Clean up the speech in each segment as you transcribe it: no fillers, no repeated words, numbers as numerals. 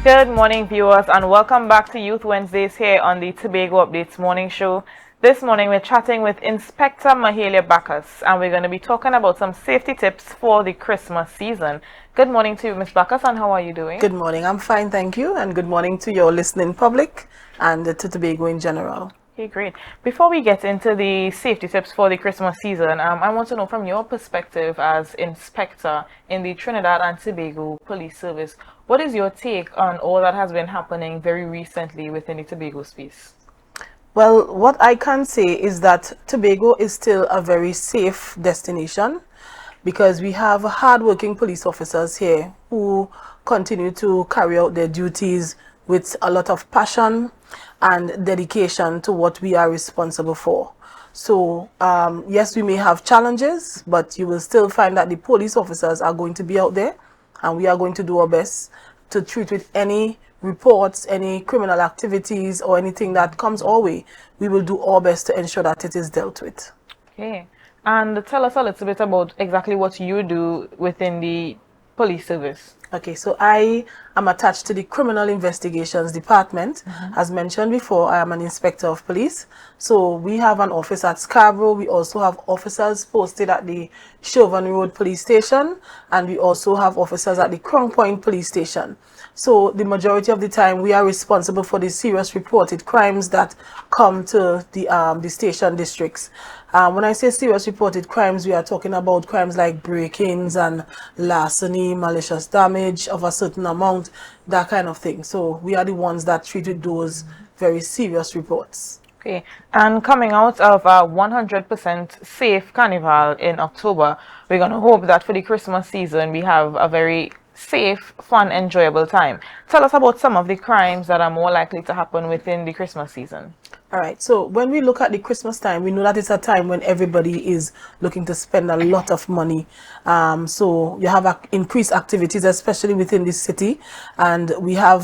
Good morning, viewers, and welcome back to Youth Wednesdays here on the Tobago Updates Morning Show. This morning, we're chatting with Inspector Mahalia Bacchus, and we're going to be talking about some safety tips for the Christmas season. Good morning to you, Ms. Bacchus, and how are you doing? Good morning. I'm fine, thank you, and good morning to your listening public and to Tobago in general. Okay, great. Before we get into the safety tips for the Christmas season, I want to know from your perspective as inspector in the Trinidad and Tobago Police Service, what is your take on all that has been happening very recently within the Tobago space? Well, what I can say is that Tobago is still a very safe destination because we have hardworking police officers here who continue to carry out their duties with a lot of passion and dedication to what we are responsible for. So, yes, we may have challenges, but you will still find that the police officers are going to be out there, and we are going to do our best to treat with any reports, any criminal activities, or anything that comes our way. We will do our best to ensure that it is dealt with. Okay. And tell us a little bit about exactly what you do within the police service. Okay, so I am attached to the Criminal Investigations Department. As mentioned before, I am an inspector of police. So we have an office at Scarborough. We also have officers posted at the Chauvin Road Police Station, and we also have officers at the Crown Point Police Station. So the majority of the time, we are responsible for the serious reported crimes that come to the station districts. When I say serious reported crimes, we are talking about crimes like break-ins and larceny, malicious damage of a certain amount, that kind of thing. So we are the ones that treated those very serious reports. Okay, and coming out of a 100% safe carnival in October, we're going to hope that for the Christmas season, we have a very safe, fun, enjoyable time. Tell us about some of the crimes that are more likely to happen within the Christmas season. All right, so when we look at the Christmas time, we know that it's a time when everybody is looking to spend a lot of money. So you have increased activities, especially within the city, and we have,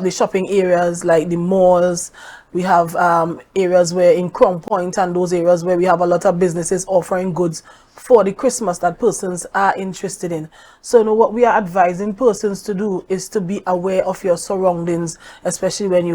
the shopping areas like the malls. We have areas where in Crown Point and those areas where we have a lot of businesses offering goods for the Christmas that persons are interested in. So what we are advising persons to do is to be aware of your surroundings, especially when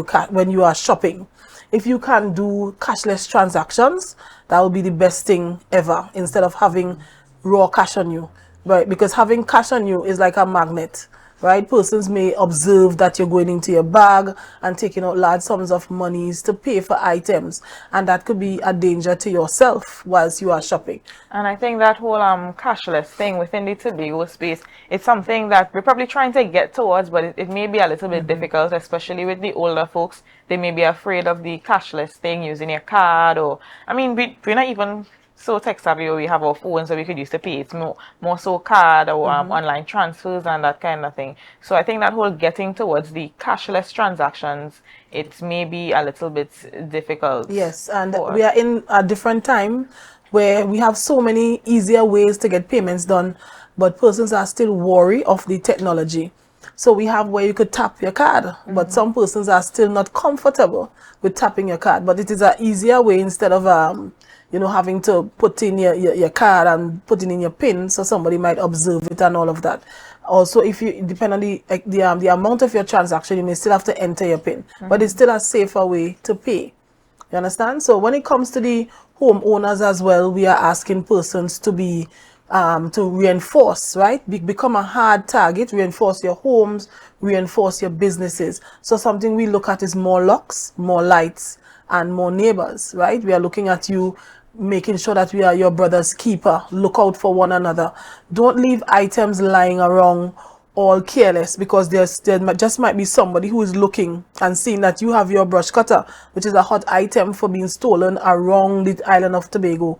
you are shopping. If you can do cashless transactions, that will be the best thing ever, instead of having raw cash on you, right? Because having cash on you is like a magnet. Right? Persons may observe that you're going into your bag and taking out large sums of monies to pay for items, and that could be a danger to yourself whilst you are shopping. And I think that whole cashless thing within the Tobago space, it's something that we're probably trying to get towards, but it may be a little bit difficult, especially with the older folks. They may be afraid of the cashless thing, using your card, or, I mean, we're not even so tech savvy where we have our phones so we could use to pay. It's more so card or online transfers and that kind of thing. So I think that whole getting towards the cashless transactions, it may be a little bit difficult. Yes, and we are in a different time where we have so many easier ways to get payments done, but persons are still wary of the technology. So we have where you could tap your card, but some persons are still not comfortable with tapping your card. But it is an easier way, instead of having to put in your card and putting in your PIN, so somebody might observe it and all of that. Also, if you depend on the amount of your transaction, you may still have to enter your PIN, but it's still a safer way to pay. You understand? So when it comes to the homeowners as well, we are asking persons to be to reinforce, right? Become a hard target, reinforce your homes, reinforce your businesses. So something we look at is more locks, more lights, and more neighbors, right? We are looking at you, making sure that we are your brother's keeper. Look out for one another. Don't leave items lying around all careless, because there just might be somebody who is looking and seeing that you have your brush cutter, which is a hot item for being stolen around the island of Tobago.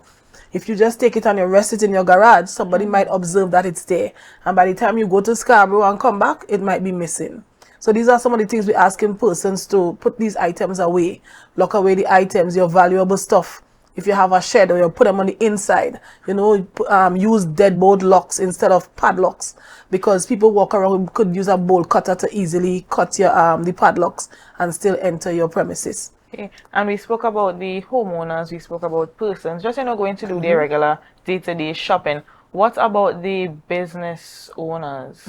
If you just take it and you rest it in your garage, somebody might observe that it's there, and by the time you go to Scarborough and come back, it might be missing. So these are some of the things we're asking persons to put these items away. Lock away the items, your valuable stuff. If you have a shed, or you put them on the inside, use deadbolt locks instead of padlocks, because people walk around, could use a bolt cutter to easily cut your the padlocks and still enter your premises. Okay. And we spoke about the homeowners, we spoke about persons, just going to do their regular day-to-day shopping. What about the business owners?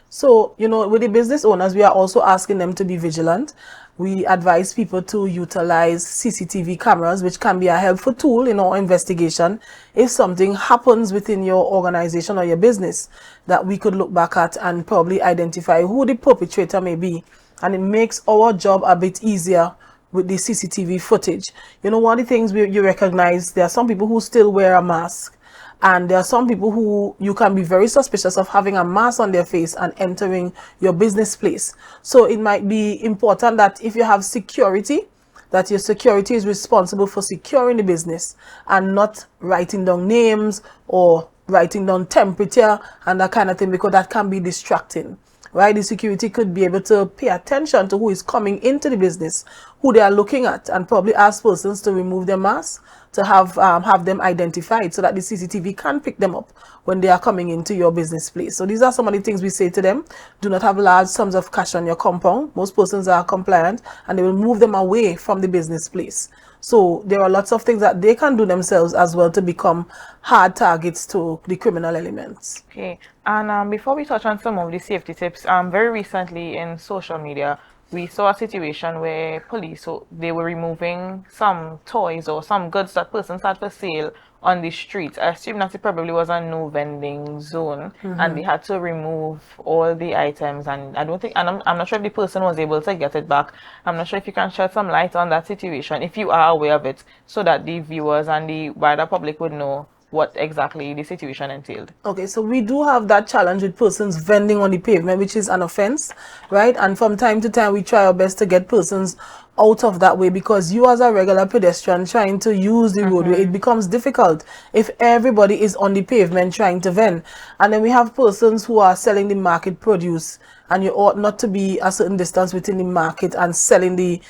So, with the business owners, we are also asking them to be vigilant. We advise people to utilize CCTV cameras, which can be a helpful tool in our investigation. If something happens within your organization or your business, that we could look back at and probably identify who the perpetrator may be. And it makes our job a bit easier with the CCTV footage. One of the things you recognize, there are some people who still wear a mask. And there are some people who you can be very suspicious of having a mask on their face and entering your business place. So it might be important that if you have security, that your security is responsible for securing the business and not writing down names or writing down temperature and that kind of thing, because that can be distracting. Right? The security could be able to pay attention to who is coming into the business, who they are looking at, and probably ask persons to remove their masks to have them identified so that the CCTV can pick them up when they are coming into your business place. So these are some of the things we say to them. Do not have large sums of cash on your compound. Most persons are compliant and they will move them away from the business place. So there are lots of things that they can do themselves as well to become hard targets to the criminal elements. Okay, and before we touch on some of the safety tips, very recently in social media, we saw a situation where police, so they were removing some toys or some goods that persons had for sale on the streets. I assume that it probably was a no vending zone, and they had to remove all the items. And I don't think, and I'm not sure if the person was able to get it back. I'm not sure if you can shed some light on that situation, if you are aware of it, so that the viewers and the wider public would know what exactly the situation entailed. Okay, so we do have that challenge with persons vending on the pavement, which is an offense, right? And from time to time, we try our best to get persons out of that way, because you as a regular pedestrian trying to use the roadway, it becomes difficult if everybody is on the pavement trying to vend. And then we have persons who are selling the market produce, and you ought not to be a certain distance within the market and selling the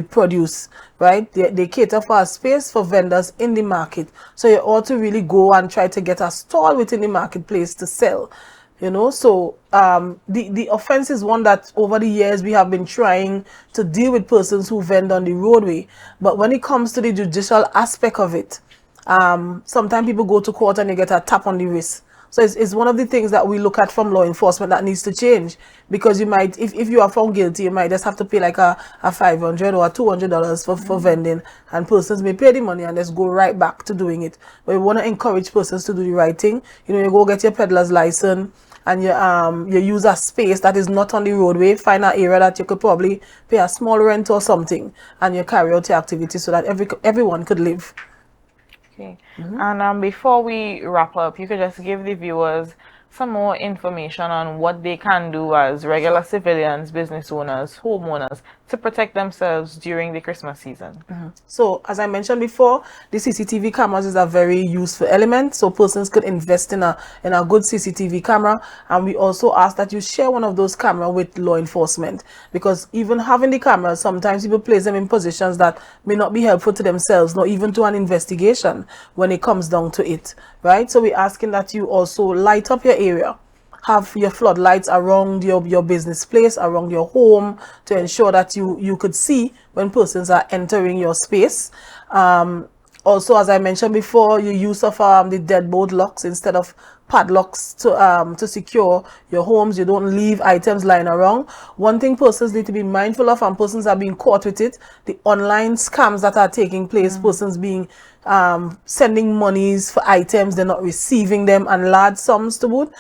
produce, right? They cater for a space for vendors in the market. So you ought to really go and try to get a stall within the marketplace to sell. So the offense is one that over the years we have been trying to deal with persons who vend on the roadway. But when it comes to the judicial aspect of it, sometimes people go to court and you get a tap on the wrist. So it's one of the things that we look at from law enforcement that needs to change, because you might, if you are found guilty, you might just have to pay like a $500 or $200 for vending, and persons may pay the money and just go right back to doing it. But we want to encourage persons to do the right thing. You go get your peddler's license, and you use a space that is not on the roadway, find an area that you could probably pay a small rent or something, and you carry out your activity so that everyone could live. Okay. And before we wrap up, you could just give the viewers some more information on what they can do as regular civilians, business owners, homeowners to protect themselves during the Christmas season. So, as I mentioned before, the CCTV cameras is a very useful element. So persons could invest in a good CCTV camera, and we also ask that you share one of those cameras with law enforcement, because even having the cameras, sometimes people place them in positions that may not be helpful to themselves, nor even to an investigation when it comes down to it, right? So we're asking that you also light up your area. Have your floodlights around your business place, around your home, to ensure that you could see when persons are entering your space. Also, as I mentioned before, your use of the deadbolt locks instead of padlocks to secure your homes. You don't leave items lying around. One thing persons need to be mindful of, and persons are being caught with it, the online scams that are taking place, persons being sending monies for items, they're not receiving them, and large sums to boot.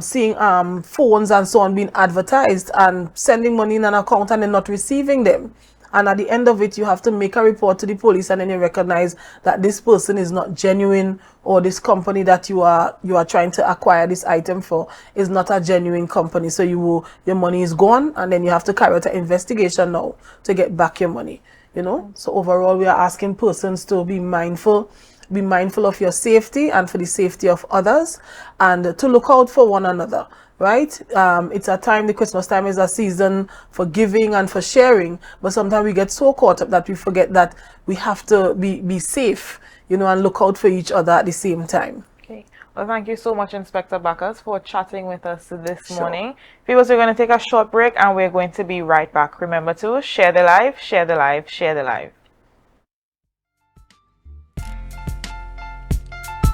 Seeing phones and so on being advertised and sending money in an account and they're not receiving them. And at the end of it, you have to make a report to the police, and then you recognize that this person is not genuine, or this company that you are trying to acquire this item for is not a genuine company. So your money is gone, and then you have to carry out an investigation now to get back your money. So overall, we are asking persons to be mindful of your safety and for the safety of others, and to look out for one another. Right? It's a time, the Christmas time is a season for giving and for sharing, but sometimes we get so caught up that we forget that we have to be safe, and look out for each other at the same time. Okay. Well, thank you so much, Inspector Bacchus, for chatting with us this morning. Viewers, we're going to take a short break and we're going to be right back. Remember to share the live, share the live, share the live.